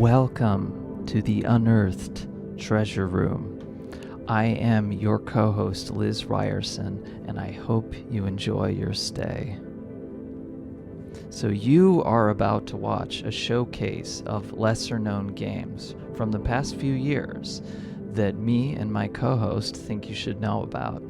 Welcome to the Unearthed Treasure Room. I am your co-host, Liz Ryerson, and I hope you enjoy your stay. So you are about to watch a showcase of lesser-known games from the past few years that me and my co-host think you should know about.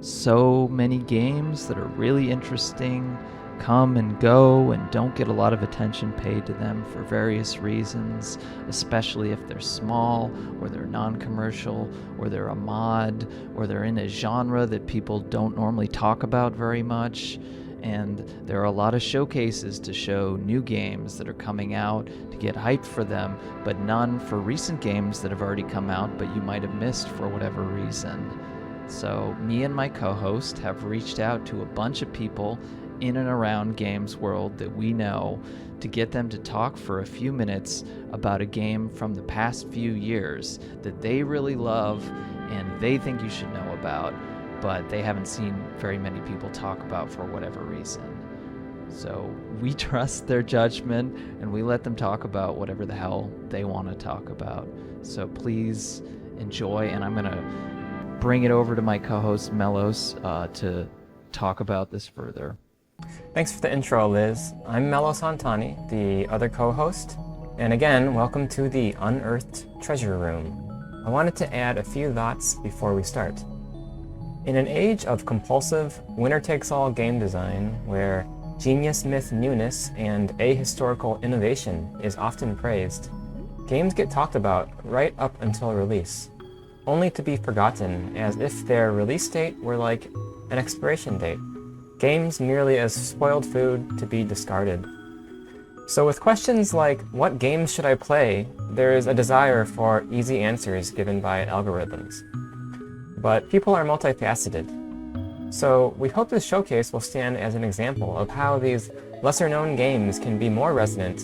So many games that are really interesting, come and go, and don't get a lot of attention paid to them for various reasons, especially if they're small, or they're non-commercial, or they're a mod, or they're in a genre that people don't normally talk about very much. And there are a lot of showcases to show new games that are coming out to get hyped for them, but none for recent games that have already come out but you might have missed for whatever reason. So me and my co-host have reached out to a bunch of people in and around games world that we know to get them to talk for a few minutes about a game from the past few years that they really love and they think you should know about, but they haven't seen very many people talk about for whatever reason. So we trust their judgment and we let them talk about whatever the hell they want to talk about. So please enjoy, and I'm going to bring it over to my co-host Melos to talk about this further. Thanks for the intro, Liz. I'm Melos Han-Tani, the other co-host, and again, welcome to the Unearthed Treasure Room. I wanted to add a few thoughts before we start. In an age of compulsive, winner-takes-all game design, where genius myth newness and ahistorical innovation is often praised, games get talked about right up until release, only to be forgotten as if their release date were like an expiration date. Games merely as spoiled food to be discarded. So with questions like, what games should I play, there is a desire for easy answers given by algorithms. But people are multifaceted. So we hope this showcase will stand as an example of how these lesser-known games can be more resonant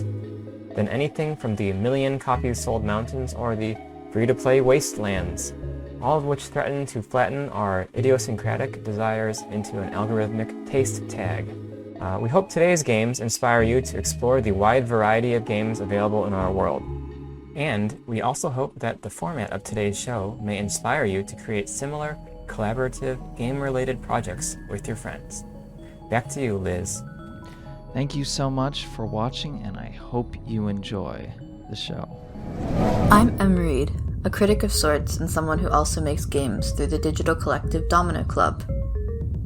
than anything from the million copies sold mountains or the free-to-play wastelands, all of which threaten to flatten our idiosyncratic desires into an algorithmic taste tag. We hope today's games inspire you to explore the wide variety of games available in our world. And we also hope that the format of today's show may inspire you to create similar, collaborative, game-related projects with your friends. Back to you, Liz. Thank you so much for watching, and I hope you enjoy the show. I'm Em Reed, a critic of sorts and someone who also makes games through the digital collective Domino Club.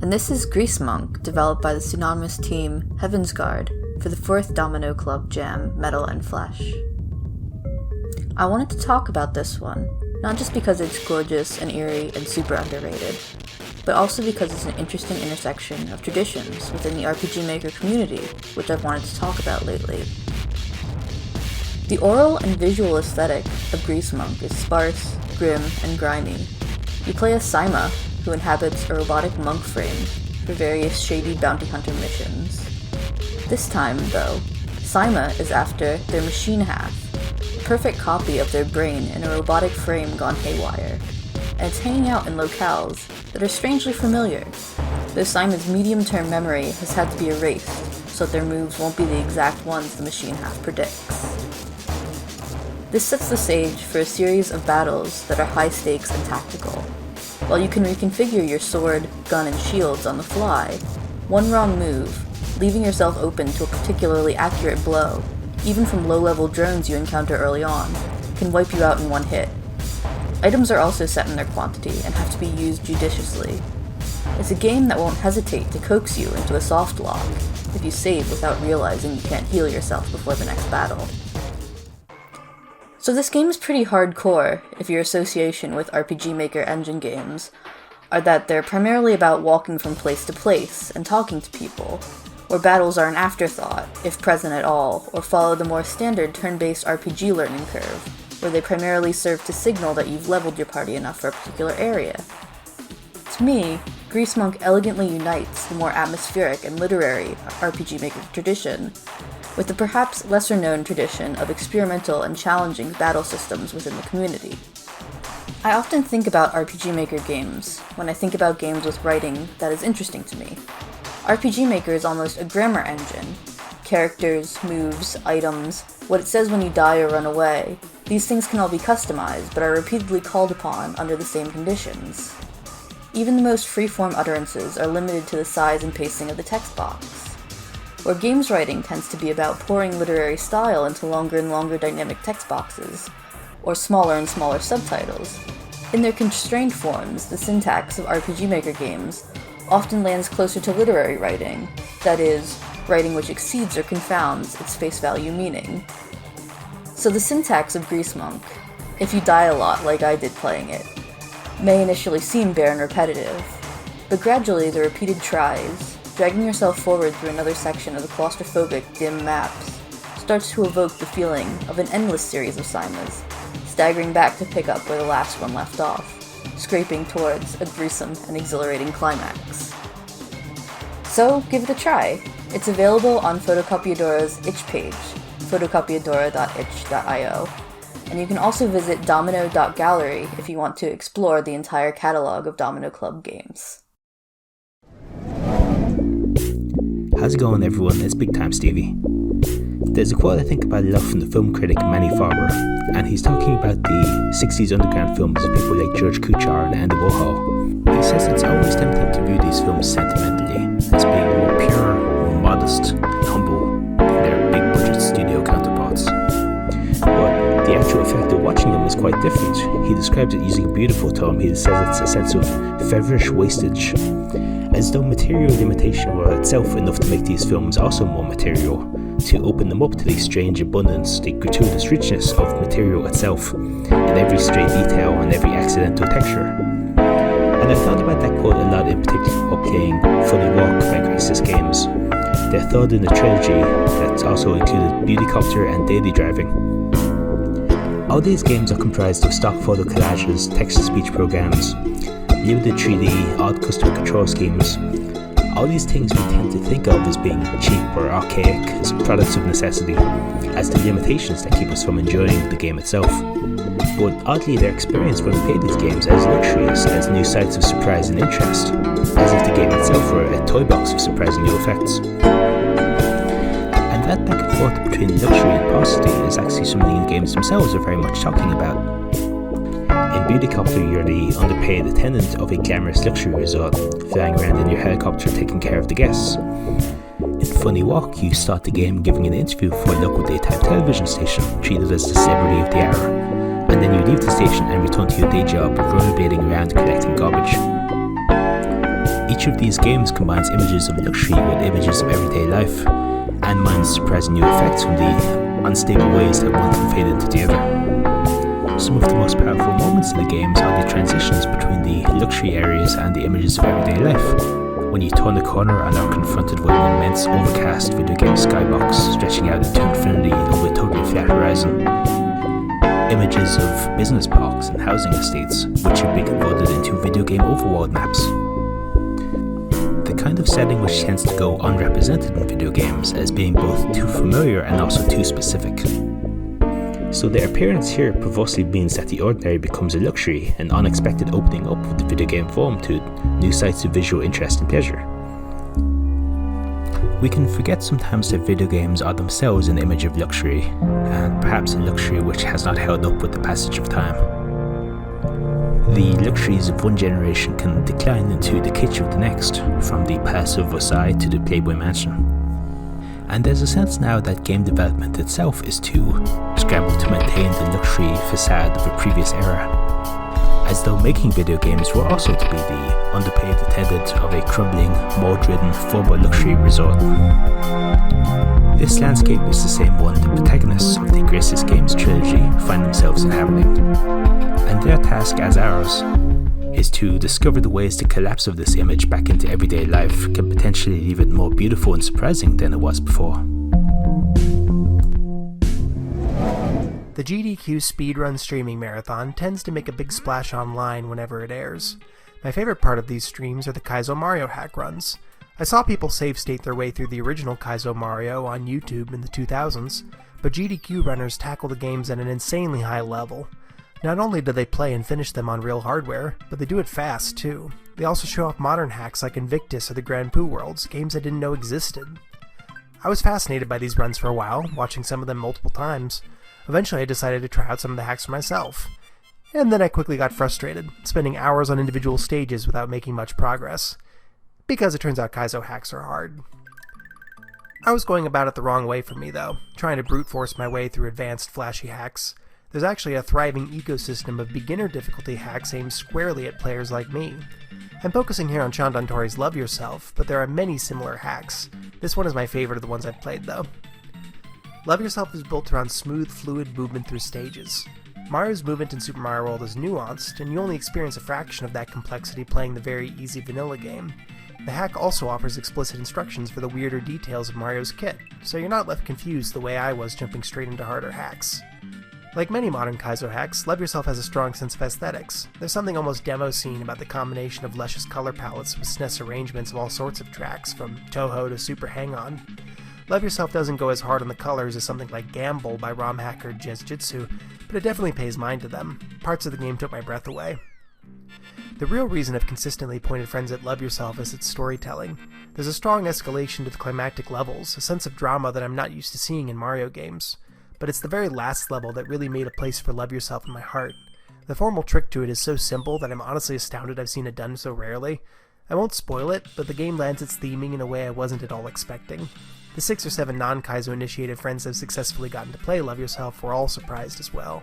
And this is Grease Monk, developed by the pseudonymous team Heaven's Guard for the 4th Domino Club jam, Metal and Flesh. I wanted to talk about this one, not just because it's gorgeous and eerie and super underrated, but also because it's an interesting intersection of traditions within the RPG Maker community, which I've wanted to talk about lately. The oral and visual aesthetic of Grease Monk is sparse, grim, and grimy. You play as Saima, who inhabits a robotic monk frame for various shady bounty hunter missions. This time, though, Saima is after their machine half, a perfect copy of their brain in a robotic frame gone haywire, and it's hanging out in locales that are strangely familiar, though Saima's medium-term memory has had to be erased so that their moves won't be the exact ones the machine half predicts. This sets the stage for a series of battles that are high stakes and tactical. While you can reconfigure your sword, gun, and shields on the fly, one wrong move, leaving yourself open to a particularly accurate blow, even from low-level drones you encounter early on, can wipe you out in one hit. Items are also set in their quantity and have to be used judiciously. It's a game that won't hesitate to coax you into a soft lock if you save without realizing you can't heal yourself before the next battle. So this game is pretty hardcore if your association with RPG Maker engine games are that they're primarily about walking from place to place and talking to people, where battles are an afterthought, if present at all, or follow the more standard turn-based RPG learning curve, where they primarily serve to signal that you've leveled your party enough for a particular area. To me, Grease Monk elegantly unites the more atmospheric and literary RPG Maker tradition with the perhaps lesser-known tradition of experimental and challenging battle systems within the community. I often think about RPG Maker games when I think about games with writing that is interesting to me. RPG Maker is almost a grammar engine. Characters, moves, items, what it says when you die or run away. These things can all be customized, but are repeatedly called upon under the same conditions. Even the most free-form utterances are limited to the size and pacing of the text box. Where games writing tends to be about pouring literary style into longer and longer dynamic text boxes, or smaller and smaller subtitles, in their constrained forms, the syntax of RPG Maker games often lands closer to literary writing, that is, writing which exceeds or confounds its face value meaning. So the syntax of Grease Monk, if you die a lot like I did playing it, may initially seem bare and repetitive, but gradually the repeated tries, dragging yourself forward through another section of the claustrophobic, dim maps, starts to evoke the feeling of an endless series of Simas, staggering back to pick up where the last one left off, scraping towards a gruesome and exhilarating climax. So, give it a try. It's available on Photocopiadora's itch page, photocopiadora.itch.io, and you can also visit domino.gallery if you want to explore the entire catalog of Domino Club games. How's it going, everyone? It's Big Time Stevie. There's a quote I think about a lot from the film critic Manny Farber, and he's talking about the 60s underground films of people like George Kuchar and Andy Warhol. He says it's always tempting to view these films sentimentally as being more pure, more modest, humble than their big budget studio counterparts. But the actual effect of watching them is quite different. He describes it using a beautiful term. He says it's a sense of feverish wastage, as though material limitation were itself enough to make these films also more material, to open them up to the strange abundance, the gratuitous richness of material itself, in every stray detail and every accidental texture. And I thought about that quote a lot, in particular while playing Funny Walk by Grace's games. They're third in a trilogy that's also included Beauty Copter and Daily Driving. All these games are comprised of stock photo collages, text-to-speech programs, limited 3D, odd customer control schemes. All these things we tend to think of as being cheap or archaic, as products of necessity, as the limitations that keep us from enjoying the game itself. But oddly, they're experienced when we play these games as luxuries, as new sites of surprise and interest, as if the game itself were a toy box of surprising new effects. And that back and forth between luxury and paucity is actually something the games themselves are very much talking about. In Beauty Copter, you're the underpaid attendant of a glamorous luxury resort, flying around in your helicopter taking care of the guests. In Funny Walk, you start the game giving an interview for a local daytime television station, treated as the celebrity of the hour, and then you leave the station and return to your day job of rollerblading around collecting garbage. Each of these games combines images of luxury with images of everyday life, and mines surprising new effects from the unstable ways that one can fade into the other. Some of the most powerful moments in the games are the transitions between the luxury areas and the images of everyday life. When you turn the corner and are confronted with an immense overcast video game skybox stretching out into infinity over a totally flat horizon. Images of business parks and housing estates, which have been converted into video game overworld maps. The kind of setting which tends to go unrepresented in video games as being both too familiar and also too specific. So their appearance here perversely means that the ordinary becomes a luxury, an unexpected opening up of the video game form to new sites of visual interest and pleasure. We can forget sometimes that video games are themselves an image of luxury, and perhaps a luxury which has not held up with the passage of time. The luxuries of one generation can decline into the kitsch of the next, from the Palace of Versailles to the Playboy Mansion. And there's a sense now that game development itself is to scramble to maintain the luxury facade of a previous era, as though making video games were also to be the underpaid attendant of a crumbling, mold-ridden former luxury resort. This landscape is the same one the protagonists of the Grace's Games trilogy find themselves inhabiting, and their task, as ours, is to discover the ways the collapse of this image back into everyday life can potentially leave it more beautiful and surprising than it was before. The GDQ Speedrun Streaming Marathon tends to make a big splash online whenever it airs. My favorite part of these streams are the Kaizo Mario hack runs. I saw people save state their way through the original Kaizo Mario on YouTube in the 2000s, but GDQ runners tackle the games at an insanely high level. Not only do they play and finish them on real hardware, but they do it fast too. They also show off modern hacks like Invictus or the Grand Poo Worlds, games I didn't know existed. I was fascinated by these runs for a while, watching some of them multiple times. Eventually I decided to try out some of the hacks for myself. And then I quickly got frustrated, spending hours on individual stages without making much progress. Because it turns out Kaizo hacks are hard. I was going about it the wrong way for me though, trying to brute force my way through advanced flashy hacks. There's actually a thriving ecosystem of beginner difficulty hacks aimed squarely at players like me. I'm focusing here on Shandon Tori's Love Yourself, but there are many similar hacks. This one is my favorite of the ones I've played though. Love Yourself is built around smooth, fluid movement through stages. Mario's movement in Super Mario World is nuanced, and you only experience a fraction of that complexity playing the very easy vanilla game. The hack also offers explicit instructions for the weirder details of Mario's kit, so you're not left confused the way I was jumping straight into harder hacks. Like many modern Kaizo hacks, Love Yourself has a strong sense of aesthetics. There's something almost demo-scene about the combination of luscious color palettes with SNES arrangements of all sorts of tracks, from Toho to Super Hang-On. Love Yourself doesn't go as hard on the colors as something like Gamble by ROM hacker Jezjitsu, but it definitely pays mind to them. Parts of the game took my breath away. The real reason I've consistently pointed friends at Love Yourself is its storytelling. There's a strong escalation to the climactic levels, a sense of drama that I'm not used to seeing in Mario games. But it's the very last level that really made a place for Love Yourself in my heart. The formal trick to it is so simple that I'm honestly astounded I've seen it done so rarely. I won't spoil it, but the game lands its theming in a way I wasn't at all expecting. The 6 or 7 non-Kaizo initiated friends I've successfully gotten to play Love Yourself were all surprised as well.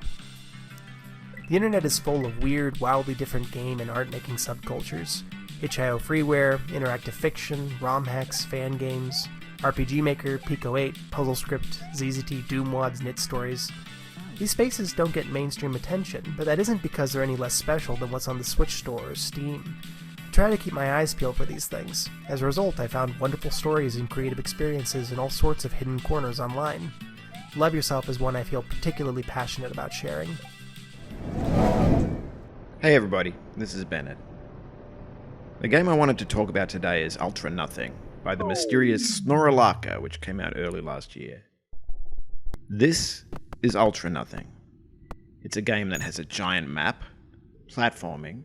The internet is full of weird, wildly different game and art-making subcultures. itch.io freeware, interactive fiction, ROM hacks, fan games, RPG Maker, Pico 8, Puzzle Script, ZZT, Doomwads, Knit Stories. These spaces don't get mainstream attention, but that isn't because they're any less special than what's on the Switch store or Steam. I try to keep my eyes peeled for these things. As a result, I found wonderful stories and creative experiences in all sorts of hidden corners online. Love Yourself is one I feel particularly passionate about sharing. Hey everybody, this is Bennett. The game I wanted to talk about today is Ultra Nothing, by the mysterious Snorrilaka, which came out early last year. This is Ultra Nothing. It's a game that has a giant map, platforming,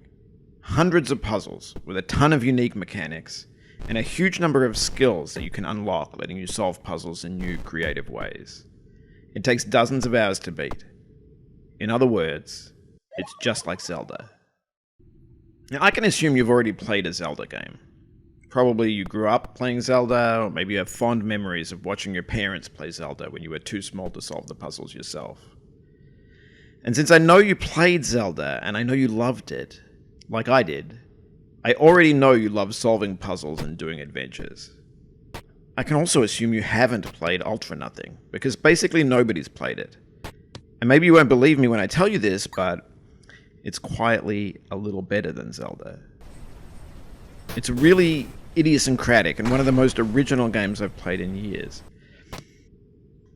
hundreds of puzzles with a ton of unique mechanics, and a huge number of skills that you can unlock, letting you solve puzzles in new, creative ways. It takes dozens of hours to beat. In other words, it's just like Zelda. Now, I can assume you've already played a Zelda game. Probably you grew up playing Zelda, or maybe you have fond memories of watching your parents play Zelda when you were too small to solve the puzzles yourself. And since I know you played Zelda, and I know you loved it, like I did, I already know you love solving puzzles and doing adventures. I can also assume you haven't played Ultra Nothing, because basically nobody's played it. And maybe you won't believe me when I tell you this, but it's quietly a little better than Zelda. It's really idiosyncratic and one of the most original games I've played in years.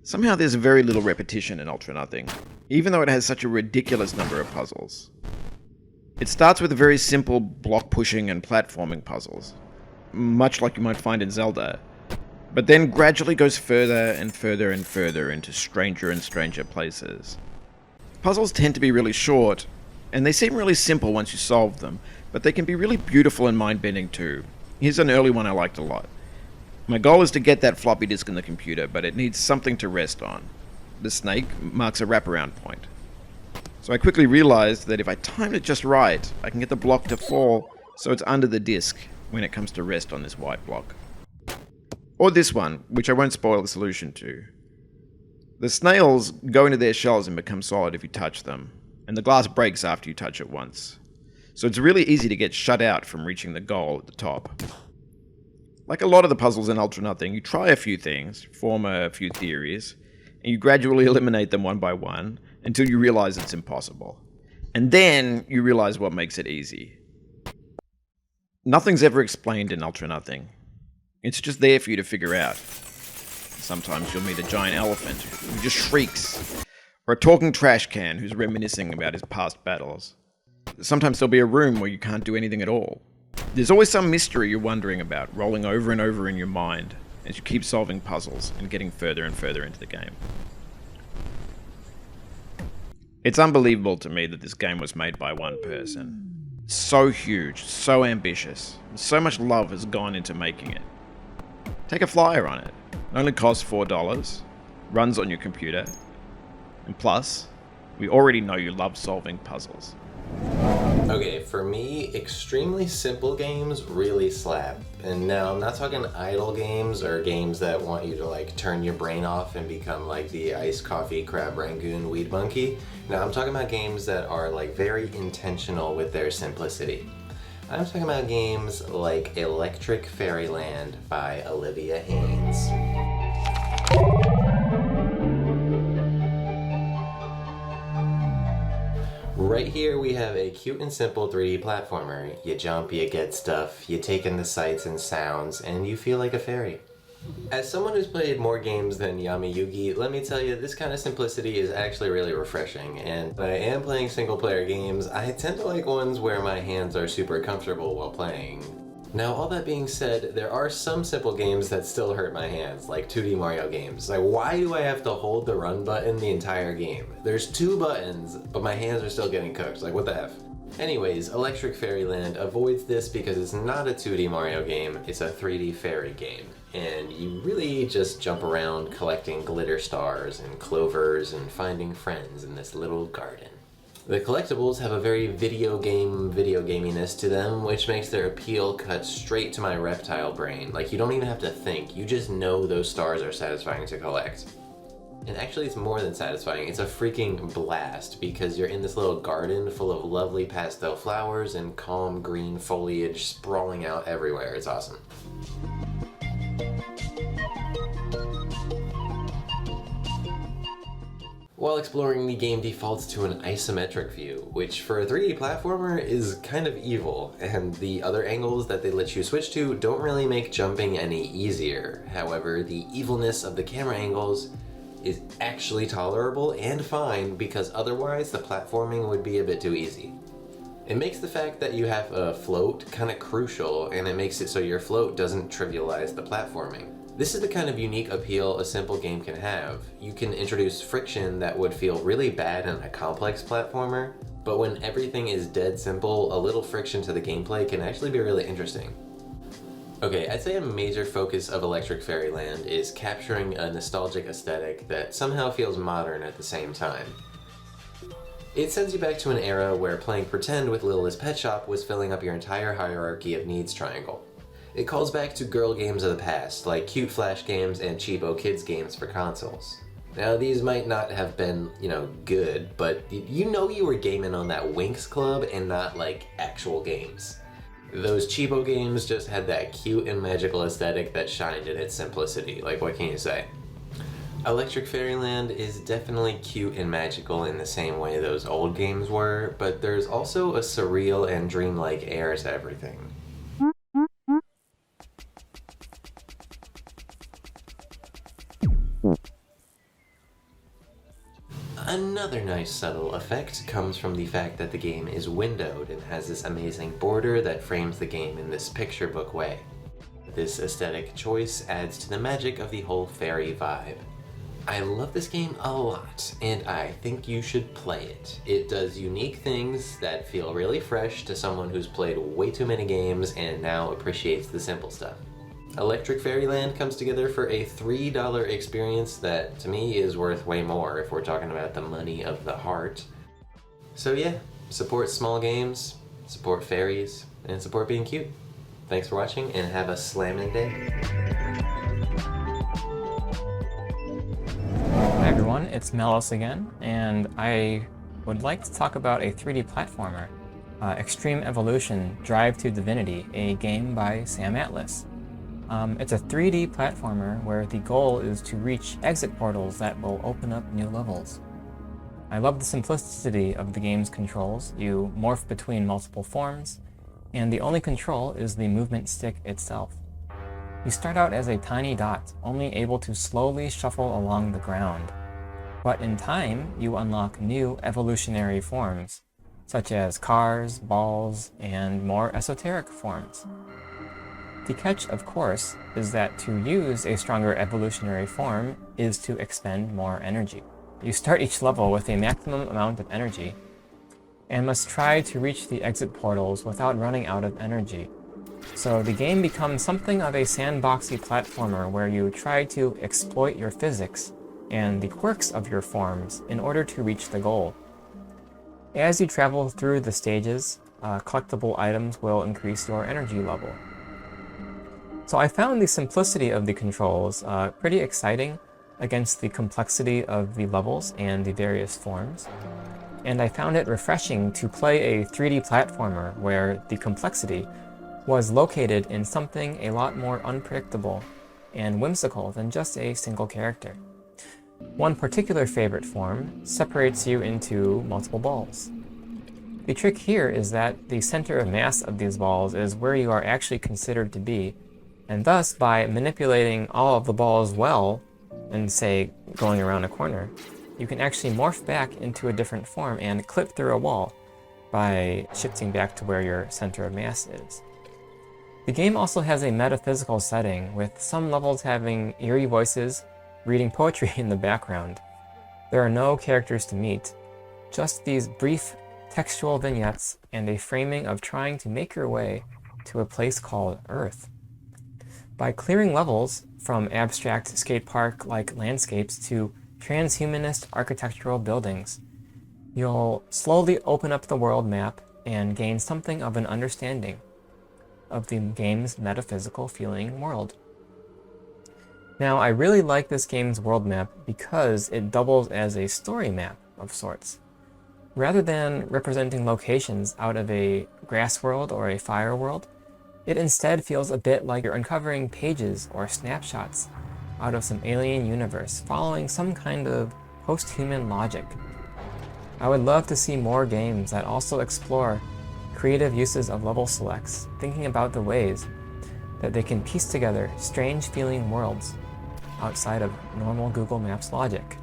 Somehow there's very little repetition in Ultra Nothing, even though it has such a ridiculous number of puzzles. It starts with very simple block pushing and platforming puzzles, much like you might find in Zelda, but then gradually goes further and further and further into stranger and stranger places. Puzzles tend to be really short, and they seem really simple once you solve them, but they can be really beautiful and mind-bending too. Here's an early one I liked a lot. My goal is to get that floppy disk in the computer, but it needs something to rest on. The snake marks a wraparound point. So I quickly realized that if I timed it just right, I can get the block to fall so it's under the disk when it comes to rest on this white block. Or this one, which I won't spoil the solution to. The snails go into their shells and become solid if you touch them, and the glass breaks after you touch it once. So it's really easy to get shut out from reaching the goal at the top. Like a lot of the puzzles in Ultra Nothing, you try a few things, form a few theories, and you gradually eliminate them one by one until you realize it's impossible. And then you realize what makes it easy. Nothing's ever explained in Ultra Nothing. It's just there for you to figure out. Sometimes you'll meet a giant elephant who just shrieks, or a talking trash can who's reminiscing about his past battles. Sometimes there'll be a room where you can't do anything at all. There's always some mystery you're wondering about, rolling over and over in your mind as you keep solving puzzles and getting further and further into the game. It's unbelievable to me that this game was made by one person. So huge, so ambitious, so much love has gone into making it. Take a flyer on it. only costs $4, runs on your computer, and plus, we already know you love solving puzzles. Okay, for me, extremely simple games really slap. And now I'm not talking idle games or games that want you to like turn your brain off and become like the iced coffee crab rangoon weed monkey. Now I'm talking about games that are like very intentional with their simplicity. I'm talking about games like Electric Fairyland by Olivia Haynes. Right here we have a cute and simple 3D platformer. You jump, you get stuff, you take in the sights and sounds, and you feel like a fairy. As someone who's played more games than Yami Yugi, let me tell you, this kind of simplicity is actually really refreshing, and when I am playing single player games, I tend to like ones where my hands are super comfortable while playing. Now, all that being said, there are some simple games that still hurt my hands, like 2D Mario games. Like, why do I have to hold the run button the entire game? There's 2 buttons, but my hands are still getting cooked. Like, what the F? Anyways, Electric Fairyland avoids this because it's not a 2D Mario game, it's a 3D fairy game. And you really just jump around collecting glitter stars and clovers and finding friends in this little garden. The collectibles have a very video gaminess to them, which makes their appeal cut straight to my reptile brain. Like, you don't even have to think, you just know those stars are satisfying to collect. And actually it's more than satisfying, it's a freaking blast because you're in this little garden full of lovely pastel flowers and calm green foliage sprawling out everywhere. It's awesome. While exploring, the game defaults to an isometric view, which for a 3D platformer is kind of evil, and the other angles that they let you switch to don't really make jumping any easier. However, the evilness of the camera angles is actually tolerable and fine because otherwise the platforming would be a bit too easy. It makes the fact that you have a float kind of crucial, and it makes it so your float doesn't trivialize the platforming. This is the kind of unique appeal a simple game can have. You can introduce friction that would feel really bad in a complex platformer, but when everything is dead simple, a little friction to the gameplay can actually be really interesting. Okay, I'd say a major focus of Electric Fairyland is capturing a nostalgic aesthetic that somehow feels modern at the same time. It sends you back to an era where playing pretend with Littlest Pet Shop was filling up your entire hierarchy of needs triangle. It calls back to girl games of the past, like cute flash games and cheapo kids games for consoles. Now, these might not have been, good, but you know you were gaming on that Winx Club and not like actual games. Those cheapo games just had that cute and magical aesthetic that shined in its simplicity. Like, what can you say? Electric Fairyland is definitely cute and magical in the same way those old games were, but there's also a surreal and dreamlike air to everything. Another nice subtle effect comes from the fact that the game is windowed and has this amazing border that frames the game in this picture book way. This aesthetic choice adds to the magic of the whole fairy vibe. I love this game a lot, and I think you should play it. It does unique things that feel really fresh to someone who's played way too many games and now appreciates the simple stuff. Electric Fairyland comes together for a $3 experience that, to me, is worth way more if we're talking about the money of the heart. So yeah, support small games, support fairies, and support being cute. Thanks for watching, and have a slamming day. Hi everyone, it's Melos again, and I would like to talk about a 3D platformer, Extreme Evolution: Drive to Divinity, a game by Sam Atlas. It's a 3D platformer where the goal is to reach exit portals that will open up new levels. I love the simplicity of the game's controls. You morph between multiple forms, and the only control is the movement stick itself. You start out as a tiny dot, only able to slowly shuffle along the ground. But in time, you unlock new evolutionary forms, such as cars, balls, and more esoteric forms. The catch, of course, is that to use a stronger evolutionary form is to expend more energy. You start each level with a maximum amount of energy, and must try to reach the exit portals without running out of energy. So the game becomes something of a sandboxy platformer where you try to exploit your physics and the quirks of your forms in order to reach the goal. As you travel through the stages, collectible items will increase your energy level. So I found the simplicity of the controls pretty exciting against the complexity of the levels and the various forms. And I found it refreshing to play a 3D platformer where the complexity was located in something a lot more unpredictable and whimsical than just a single character. One particular favorite form separates you into multiple balls. The trick here is that the center of mass of these balls is where you are actually considered to be, and thus by manipulating all of the balls well, and say going around a corner, you can actually morph back into a different form and clip through a wall by shifting back to where your center of mass is. The game also has a metaphysical setting, with some levels having eerie voices reading poetry in the background. There are no characters to meet, just these brief textual vignettes and a framing of trying to make your way to a place called Earth. By clearing levels from abstract skate park-like landscapes to transhumanist architectural buildings, you'll slowly open up the world map and gain something of an understanding of the game's metaphysical feeling world. Now, I really like this game's world map because it doubles as a story map of sorts. Rather than representing locations out of a grass world or a fire world, it instead feels a bit like you're uncovering pages or snapshots out of some alien universe, following some kind of post-human logic. I would love to see more games that also explore creative uses of level selects, thinking about the ways that they can piece together strange-feeling worlds outside of normal Google Maps logic.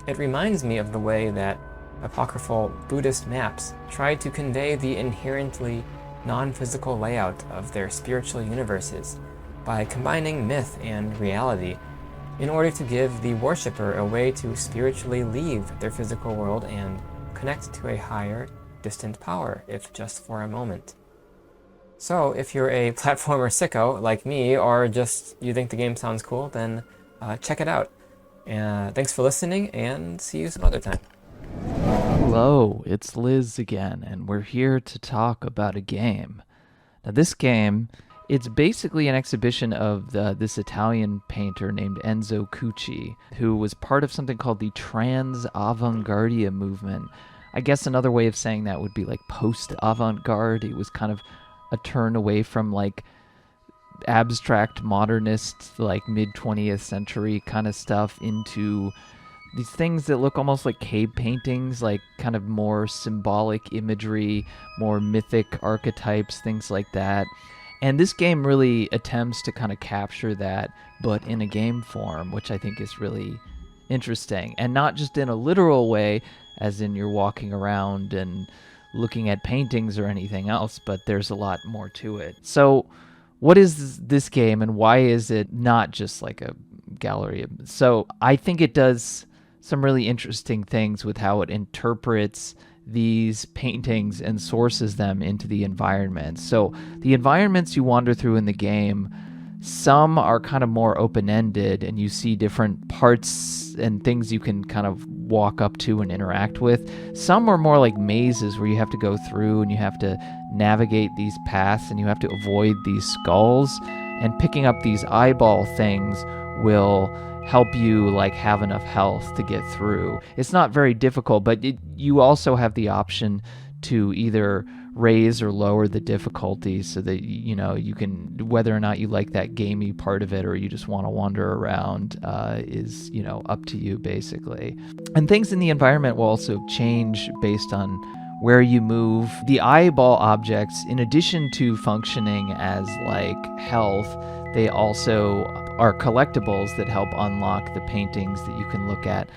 It reminds me of the way that apocryphal Buddhist maps try to convey the inherently non-physical layout of their spiritual universes by combining myth and reality in order to give the worshipper a way to spiritually leave their physical world and connect to a higher, distant power, if just for a moment. So if you're a platformer sicko like me, or just you think the game sounds cool, then check it out. Thanks for listening, and see you some other time. Hello, it's Liz again, and we're here to talk about a game. Now, this game, it's basically an exhibition of this Italian painter named Enzo Cucci, who was part of something called the Trans Avanguardia movement. I guess another way of saying that would be like post-avant-garde. It was kind of a turn away from like abstract modernist, like mid-20th century kind of stuff into these things that look almost like cave paintings, like kind of more symbolic imagery, more mythic archetypes, things like that. And this game really attempts to kind of capture that, but in a game form, which I think is really interesting. And not just in a literal way, as in you're walking around and looking at paintings or anything else, but there's a lot more to it. So what is this game, and why is it not just like a gallery? So I think it does some really interesting things with how it interprets these paintings and sources them into the environment. So the environments you wander through in the game, some are kind of more open-ended, and you see different parts and things you can kind of walk up to and interact with. Some are more like mazes where you have to go through and you have to navigate these paths and you have to avoid these skulls, and picking up these eyeball things will help you like have enough health to get through. It's not very difficult, but you also have the option to either raise or lower the difficulty so that you can, whether or not you like that gamey part of it or you just want to wander around, is up to you basically. And things in the environment will also change based on where you move. The eyeball objects, in addition to functioning as like health, they also are collectibles that help unlock the paintings that you can look at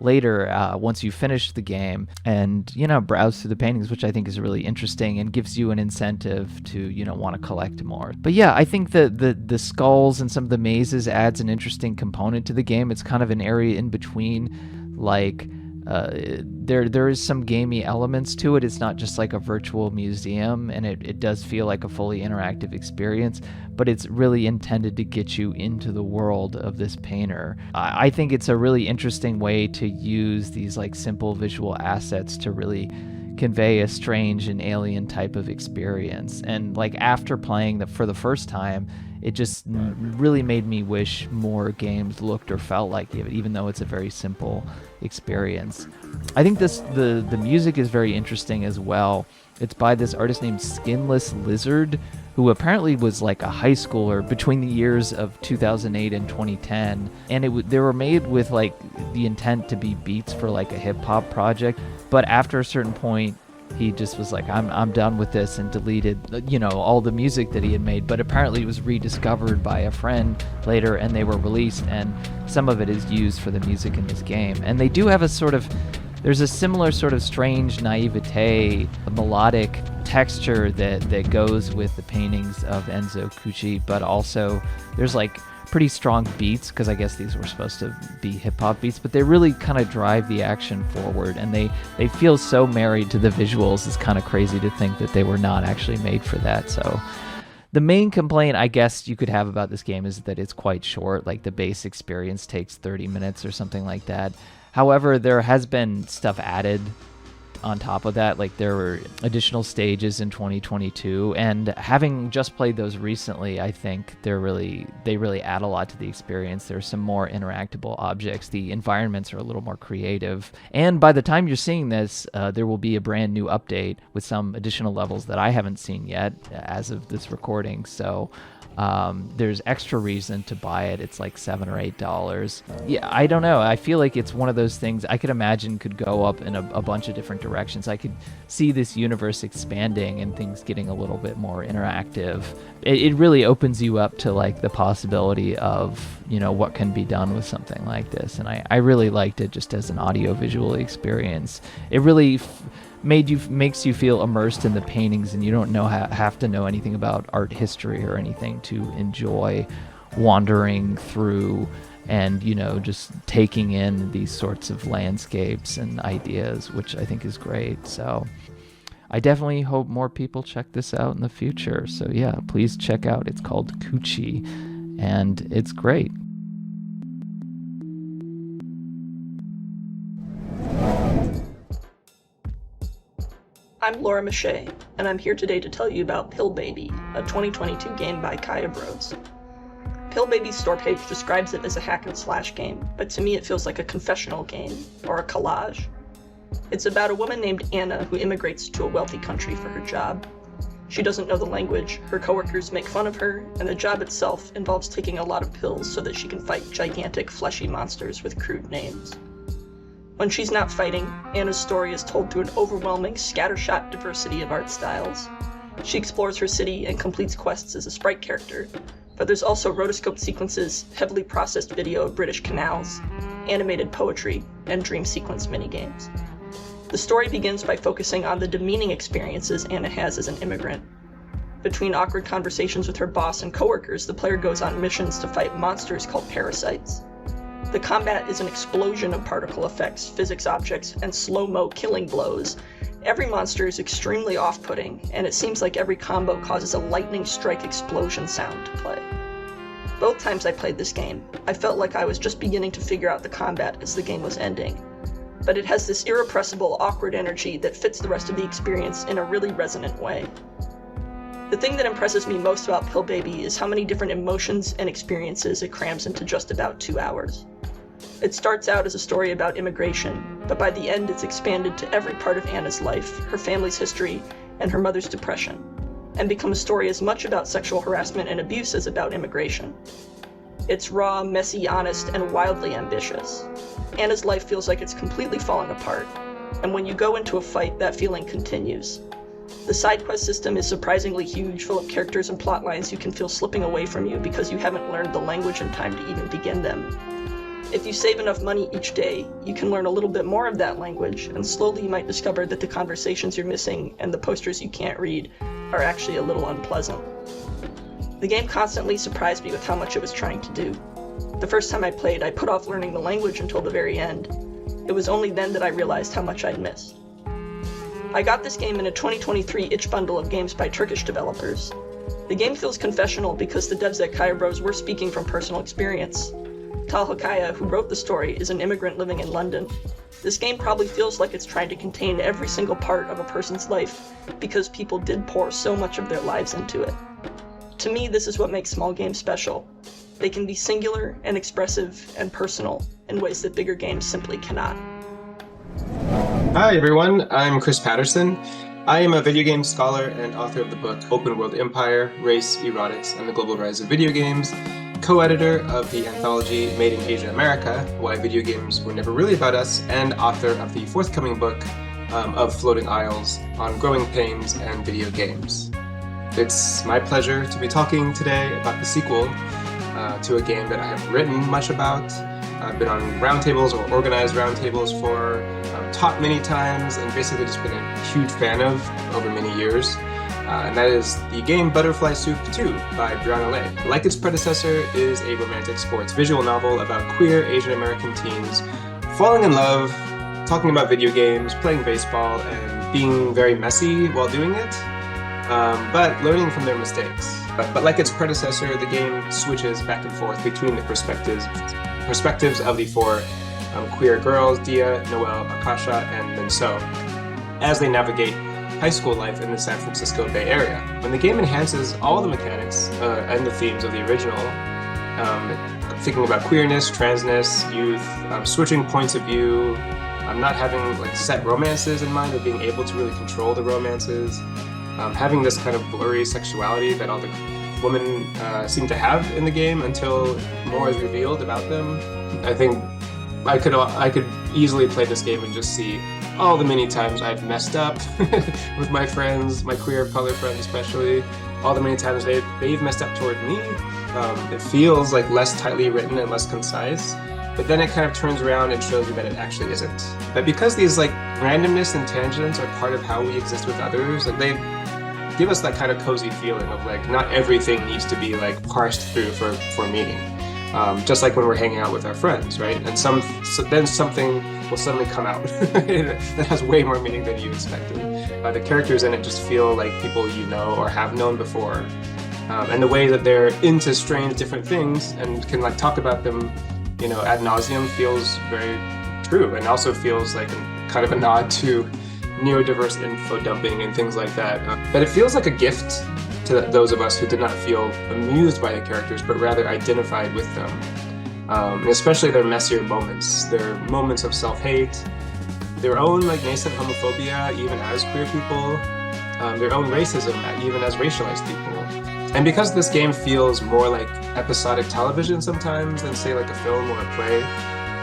later once you finish the game and browse through the paintings, which I think is really interesting and gives you an incentive to want to collect more. But yeah, I think the skulls and some of the mazes adds an interesting component to the game. It's kind of an area in between like There is some gamey elements to it. It's not just like a virtual museum, and it does feel like a fully interactive experience, but it's really intended to get you into the world of this painter. I think it's a really interesting way to use these like simple visual assets to really convey a strange and alien type of experience. And like after playing for the first time, it just really made me wish more games looked or felt like it, even though it's a very simple experience. I think the music is very interesting as well. It's by this artist named Skinless Lizard, who apparently was like a high schooler between the years of 2008 and 2010, and they were made with like the intent to be beats for like a hip hop project, but after a certain point he just was like, I'm done with this, and deleted, all the music that he had made. But apparently it was rediscovered by a friend later, and they were released, and some of it is used for the music in this game. And they do have there's a similar sort of strange naivete, a melodic texture that goes with the paintings of Enzo Cucci, but also there's like pretty strong beats, because I guess these were supposed to be hip-hop beats, but they really kind of drive the action forward, and they feel so married to the visuals. It's kind of crazy to think that they were not actually made for that. So the main complaint I guess you could have about this game is that it's quite short. Like the base experience takes 30 minutes or something like that. However, there has been stuff added on top of that. Like there were additional stages in 2022, and having just played those recently, I think they really add a lot to the experience. There's some more interactable objects. The environments are a little more creative, and by the time you're seeing this, there will be a brand new update with some additional levels that I haven't seen yet as of this recording. So there's extra reason to buy it. It's like $7 or $8. Yeah, I don't know. I feel like it's one of those things I could imagine could go up in a bunch of different directions. I could see this universe expanding and things getting a little bit more interactive. It really opens you up to like the possibility of, what can be done with something like this. And I really liked it just as an audio-visual experience. It really makes you feel immersed in the paintings, and you don't have to know anything about art history or anything to enjoy wandering through and just taking in these sorts of landscapes and ideas, which I think is great. So I definitely hope more people check this out in the future. So yeah, please check out. It's called Cucci, and it's great. I'm Laura Mache, and I'm here today to tell you about Pill Baby, a 2022 game by Kaya Bros. Pill Baby's store page describes it as a hack-and-slash game, but to me it feels like a confessional game, or a collage. It's about a woman named Anna who immigrates to a wealthy country for her job. She doesn't know the language, her coworkers make fun of her, and the job itself involves taking a lot of pills so that she can fight gigantic fleshy monsters with crude names. When she's not fighting, Anna's story is told through an overwhelming, scattershot diversity of art styles. She explores her city and completes quests as a sprite character, but there's also rotoscope sequences, heavily processed video of British canals, animated poetry, and dream sequence minigames. The story begins by focusing on the demeaning experiences Anna has as an immigrant. Between awkward conversations with her boss and coworkers, the player goes on missions to fight monsters called parasites. The combat is an explosion of particle effects, physics objects, and slow-mo killing blows. Every monster is extremely off-putting, and it seems like every combo causes a lightning strike explosion sound to play. Both times I played this game, I felt like I was just beginning to figure out the combat as the game was ending. But it has this irrepressible, awkward energy that fits the rest of the experience in a really resonant way. The thing that impresses me most about Pill Baby is how many different emotions and experiences it crams into just about 2 hours. It starts out as a story about immigration, but by the end it's expanded to every part of Anna's life, her family's history, and her mother's depression, and become a story as much about sexual harassment and abuse as about immigration. It's raw, messy, honest, and wildly ambitious. Anna's life feels like it's completely falling apart, and when you go into a fight, that feeling continues. The side quest system is surprisingly huge, full of characters and plot lines you can feel slipping away from you because you haven't learned the language in time to even begin them. If you save enough money each day, you can learn a little bit more of that language, and slowly you might discover that the conversations you're missing and the posters you can't read are actually a little unpleasant. The game constantly surprised me with how much it was trying to do. The first time I played, I put off learning the language until the very end, It was only then that I realized how much I'd missed. I got this game in a 2023 itch bundle of games by Turkish developers. The game feels confessional because the devs at Kaya Bros were speaking from personal experience. Talha Kaya, who wrote the story, is an immigrant living in London. This game probably feels like it's trying to contain every single part of a person's life because people did pour so much of their lives into it. To me, this is what makes small games special. They can be singular and expressive and personal in ways that bigger games simply cannot. Hi everyone, I'm Chris Patterson. I am a video game scholar and author of the book Open World Empire, Race, Erotics, and the Global Rise of Video Games, co-editor of the anthology Made in Asia America, Why Video Games Were Never Really About Us, and author of the forthcoming book of Floating Isles on growing pains and video games. It's my pleasure to be talking today about the sequel to a game that I haven't written much about. I've been on roundtables or organized roundtables for, taught many times, and basically just been a huge fan of over many years. And that is the game Butterfly Soup 2 by Brianna Lay. Like its predecessor, is a romantic sports visual novel about queer Asian American teens falling in love, talking about video games, playing baseball, and being very messy while doing it, but learning from their mistakes. But like its predecessor, the game switches back and forth between the perspectives of the four queer girls, Dia, Noelle, Akasha, and Minso, as they navigate high school life in the San Francisco Bay Area. And the game enhances all the mechanics and the themes of the original, thinking about queerness, transness, youth, switching points of view, not having like set romances in mind, but being able to really control the romances, having this kind of blurry sexuality that all the women seem to have in the game until more is revealed about them. I think I could easily play this game and just see all the many times I've messed up with my friends, my queer color friends especially, all the many times they've messed up toward me. It feels like less tightly written and less concise, but then it kind of turns around and shows you that it actually isn't. But because these like randomness and tangents are part of how we exist with others, like they give us that kind of cozy feeling of like not everything needs to be like parsed through for meaning. Just like when we're hanging out with our friends, right? And then something will suddenly come out that has way more meaning than you expected. The characters in it just feel like people you know or have known before. And the way that they're into strange different things and can like talk about them, you know, ad nauseum feels very true, and also feels like kind of a nod to neurodiverse info dumping and things like that. But it feels like a gift to those of us who did not feel amused by the characters, but rather identified with them. Especially their messier moments, their moments of self-hate, their own like nascent homophobia, even as queer people, their own racism, even as racialized people. And because this game feels more like episodic television sometimes than say like a film or a play,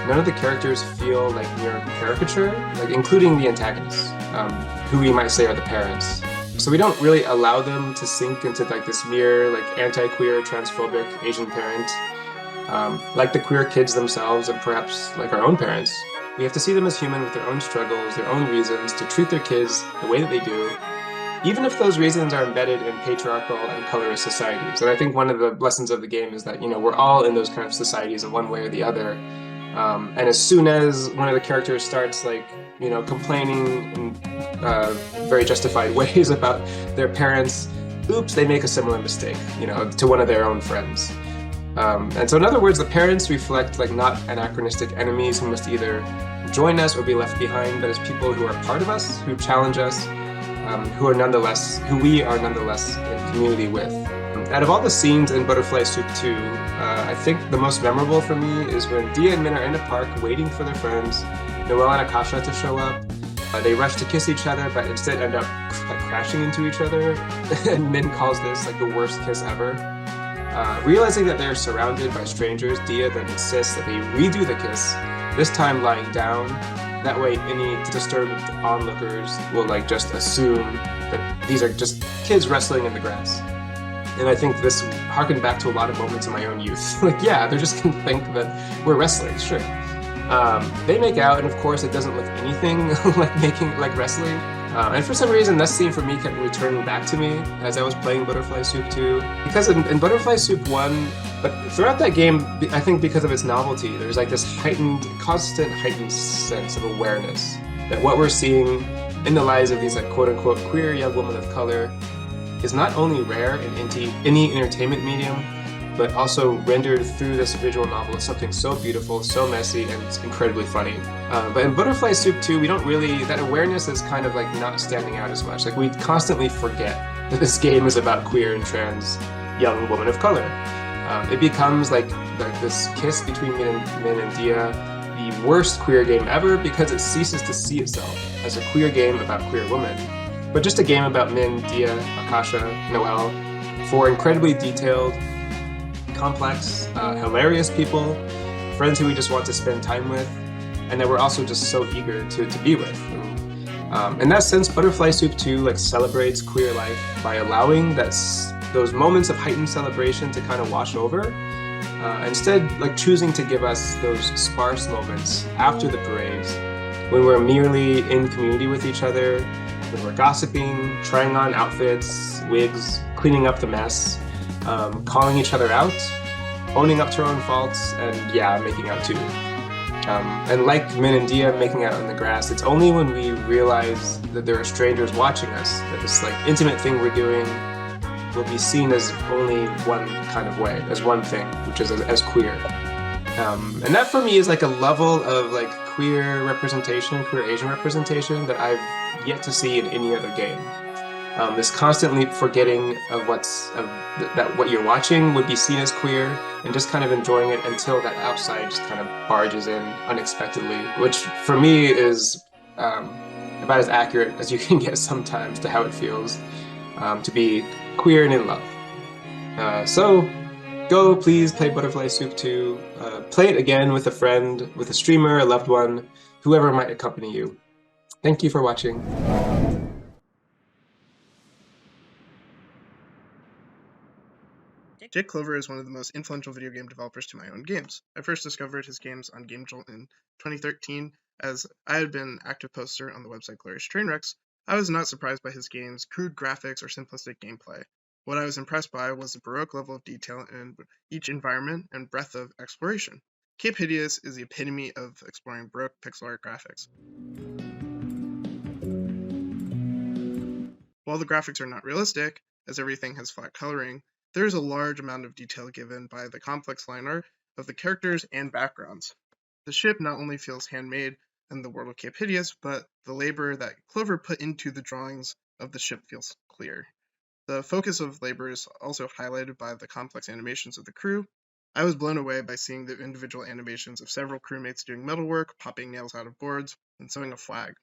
none of the characters feel like mere caricature, like including the antagonists, who we might say are the parents. So we don't really allow them to sink into like this mere like anti-queer, transphobic Asian parent, like the queer kids themselves and perhaps like our own parents. We have to see them as human with their own struggles, their own reasons to treat their kids the way that they do, even if those reasons are embedded in patriarchal and colorist societies. And I think one of the lessons of the game is that, you know, we're all in those kind of societies in one way or the other. And as soon as one of the characters starts like, you know, complaining in very justified ways about their parents, oops, they make a similar mistake, you know, to one of their own friends. And so in other words, the parents reflect like not anachronistic enemies who must either join us or be left behind, but as people who are part of us, who challenge us, who we are nonetheless in community with. Out of all the scenes in Butterfly Soup 2, I think the most memorable for me is when Dia and Min are in a park waiting for their friends, Noelle and Akasha, to show up. They rush to kiss each other, but instead end up crashing into each other. And Min calls this like the worst kiss ever. Realizing that they're surrounded by strangers, Dia then insists that they redo the kiss, this time lying down. That way any disturbed onlookers will like just assume that these are just kids wrestling in the grass. And I think this harkened back to a lot of moments in my own youth. Like, yeah, they're just gonna think that we're wrestling, sure. They make out, and of course it doesn't look anything like wrestling. And for some reason, that scene for me kept returning back to me as I was playing Butterfly Soup 2. Because in Butterfly Soup 1, but throughout that game, I think because of its novelty, there's like this constant heightened sense of awareness that what we're seeing in the lives of these like quote-unquote queer young women of color is not only rare in any entertainment medium, but also rendered through this visual novel as something so beautiful, so messy, and incredibly funny. But in Butterfly Soup 2, we don't really, that awareness is kind of like not standing out as much. Like we constantly forget that this game is about queer and trans young women of color. It becomes like this kiss between Min and Dia, the worst queer game ever because it ceases to see itself as a queer game about queer women, but just a game about Min, Dia, Akasha, Noelle, four incredibly detailed, complex, hilarious people, friends who we just want to spend time with, and that we're also just so eager to be with. In that sense, Butterfly Soup 2 like celebrates queer life by allowing those moments of heightened celebration to kind of wash over, instead like choosing to give us those sparse moments after the parades when we're merely in community with each other, when we're gossiping, trying on outfits, wigs, cleaning up the mess, calling each other out, owning up to our own faults, and yeah, making out too. And like Min and Dia making out on the grass, it's only when we realize that there are strangers watching us that this like intimate thing we're doing will be seen as only one kind of way, as one thing, which is as queer. And that for me is like a level of like queer representation, queer Asian representation that I've yet to see in any other game. This constantly forgetting of that what you're watching would be seen as queer, and just kind of enjoying it until that outside just kind of barges in unexpectedly, which for me is about as accurate as you can get sometimes to how it feels to be queer and in love. So go please play Butterfly Soup 2. Play it again with a friend, with a streamer, a loved one, whoever might accompany you. Thank you for watching. Jake Clover is one of the most influential video game developers to my own games. I first discovered his games on GameJolt in 2013. As I had been an active poster on the website Glorious Trainwrecks, I was not surprised by his games' crude graphics or simplistic gameplay. What I was impressed by was the baroque level of detail in each environment and breadth of exploration. Cape Hideous is the epitome of exploring baroque pixel art graphics. While the graphics are not realistic, as everything has flat coloring, there is a large amount of detail given by the complex line art of the characters and backgrounds. The ship not only feels handmade in the world of Cape Hideous, but the labor that Clover put into the drawings of the ship feels clear. The focus of labor is also highlighted by the complex animations of the crew. I was blown away by seeing the individual animations of several crewmates doing metalwork, popping nails out of boards, and sewing a flag.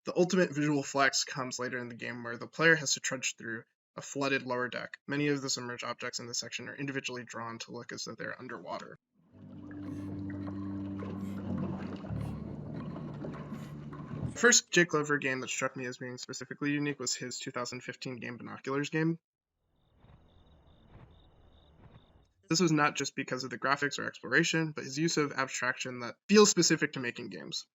The ultimate visual flex comes later in the game, where the player has to trudge through a flooded lower deck. Many of the submerged objects in this section are individually drawn to look as though they're underwater. The first Jake Clover game that struck me as being specifically unique was his 2015 game Binoculars game. This was not just because of the graphics or exploration, but his use of abstraction that feels specific to making games.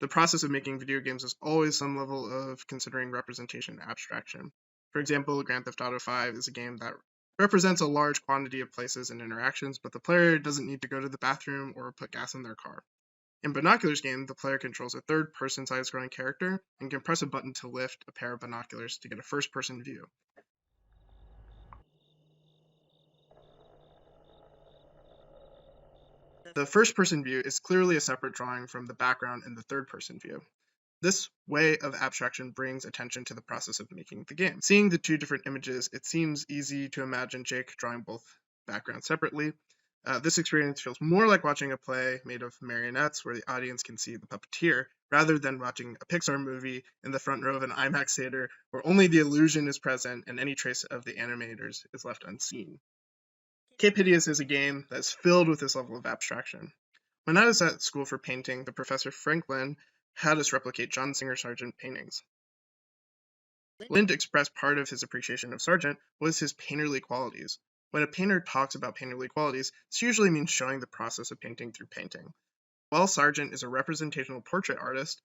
The process of making video games is always some level of considering representation and abstraction. For example, Grand Theft Auto 5 is a game that represents a large quantity of places and interactions, but the player doesn't need to go to the bathroom or put gas in their car. In Binoculars game, the player controls a third-person side-scrolling character and can press a button to lift a pair of binoculars to get a first-person view. The first-person view is clearly a separate drawing from the background in the third-person view. This way of abstraction brings attention to the process of making the game. Seeing the two different images, it seems easy to imagine Jake drawing both backgrounds separately. This experience feels more like watching a play made of marionettes where the audience can see the puppeteer, rather than watching a Pixar movie in the front row of an IMAX theater where only the illusion is present and any trace of the animators is left unseen. Cape Hideous is a game that's filled with this level of abstraction. When I was at school for painting, the professor Franklin had us replicate John Singer Sargent paintings. Lind expressed part of his appreciation of Sargent was his painterly qualities. When a painter talks about painterly qualities, this usually means showing the process of painting through painting. While Sargent is a representational portrait artist,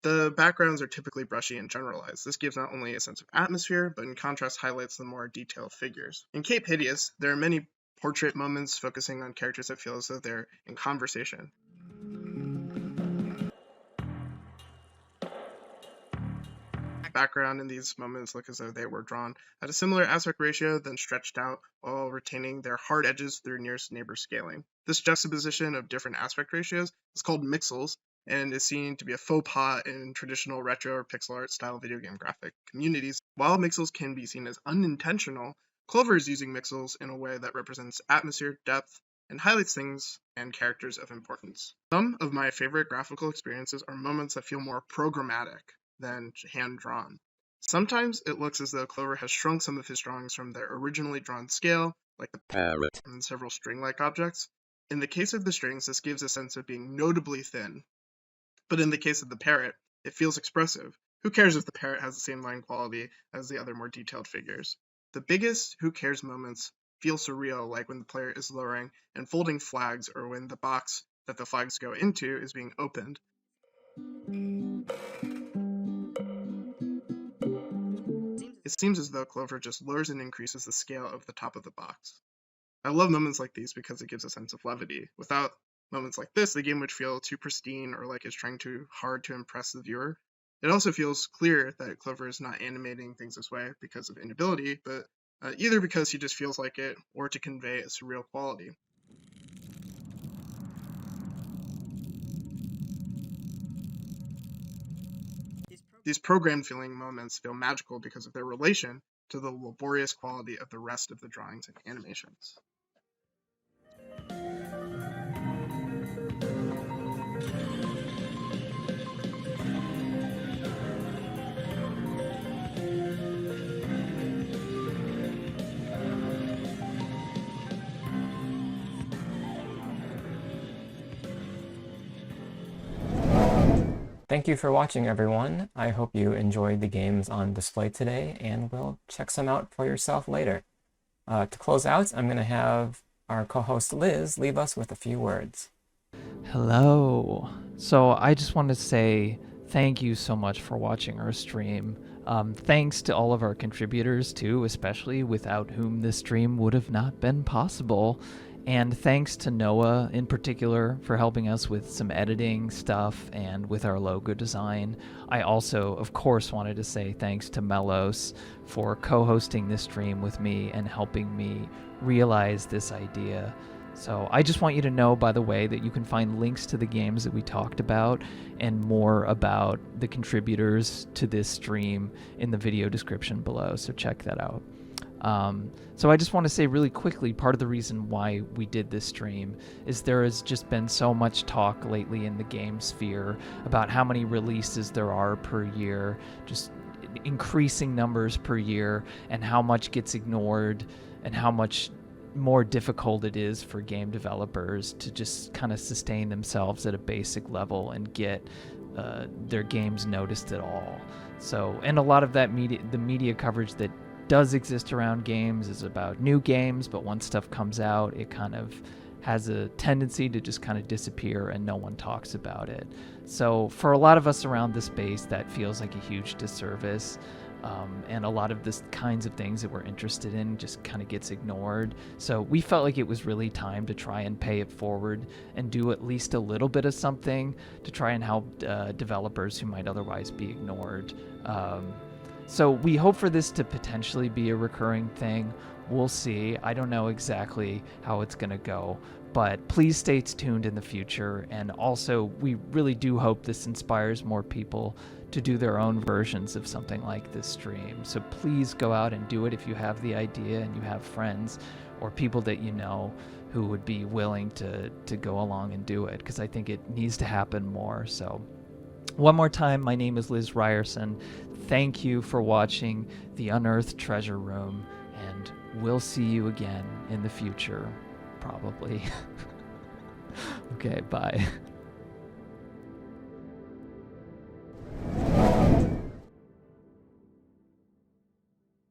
The backgrounds are typically brushy and generalized. This gives not only a sense of atmosphere, but in contrast highlights the more detailed figures. In Cape Hideous, there are many portrait moments focusing on characters that feel as though they're in conversation. Background in these moments look as though they were drawn at a similar aspect ratio, then stretched out while retaining their hard edges through nearest neighbor scaling. This juxtaposition of different aspect ratios is called mixels and is seen to be a faux pas in traditional retro or pixel art style video game graphic communities. While mixels can be seen as unintentional, Clover is using mixels in a way that represents atmosphere, depth, and highlights things and characters of importance. Some of my favorite graphical experiences are moments that feel more programmatic than hand-drawn. Sometimes it looks as though Clover has shrunk some of his drawings from their originally drawn scale, like the parrot and several string-like objects. In the case of the strings, this gives a sense of being notably thin, but in the case of the parrot, it feels expressive. Who cares if the parrot has the same line quality as the other more detailed figures? The biggest who cares moments feel surreal, like when the player is lowering and folding flags, or when the box that the flags go into is being opened. It seems as though Clover just lowers and increases the scale of the top of the box. I love moments like these because it gives a sense of levity. Without moments like this, the game would feel too pristine or like it's trying too hard to impress the viewer. It also feels clear that Clover is not animating things this way because of inability, but either because he just feels like it or to convey a surreal quality. These programmed feeling moments feel magical because of their relation to the laborious quality of the rest of the drawings and animations. Thank you for watching, everyone. I hope you enjoyed the games on display today, and will check some out for yourself later. To close out, I'm going to have our co-host Liz leave us with a few words. Hello. So I just want to say thank you so much for watching our stream. Thanks to all of our contributors too, especially without whom this stream would have not been possible. And thanks to Noah in particular for helping us with some editing stuff and with our logo design. I also, of course, wanted to say thanks to Melos for co-hosting this stream with me and helping me realize this idea. So I just want you to know, by the way, that you can find links to the games that we talked about and more about the contributors to this stream in the video description below, so check that out. So I just want to say really quickly, part of the reason why we did this stream is there has just been so much talk lately in the game sphere about how many releases there are per year, just increasing numbers per year, and how much gets ignored and how much more difficult it is for game developers to just kind of sustain themselves at a basic level and get their games noticed at all. So, and a lot of that media coverage that does exist around games is about new games, but once stuff comes out, it kind of has a tendency to just kind of disappear and no one talks about it. So for a lot of us around the space, that feels like a huge disservice. And a lot of the kinds of things that we're interested in just kind of gets ignored. So we felt like it was really time to try and pay it forward and do at least a little bit of something to try and help developers who might otherwise be ignored. So we hope for this to potentially be a recurring thing. We'll see. I don't know exactly how it's going to go, but please stay tuned in the future. And also, we really do hope this inspires more people to do their own versions of something like this stream. So please go out and do it if you have the idea and you have friends or people that you know who would be willing to go along and do it, because I think it needs to happen more. So one more time, my name is Liz Ryerson. Thank you for watching the Unearthed Treasure Room, and we'll see you again in the future, probably. Okay, bye.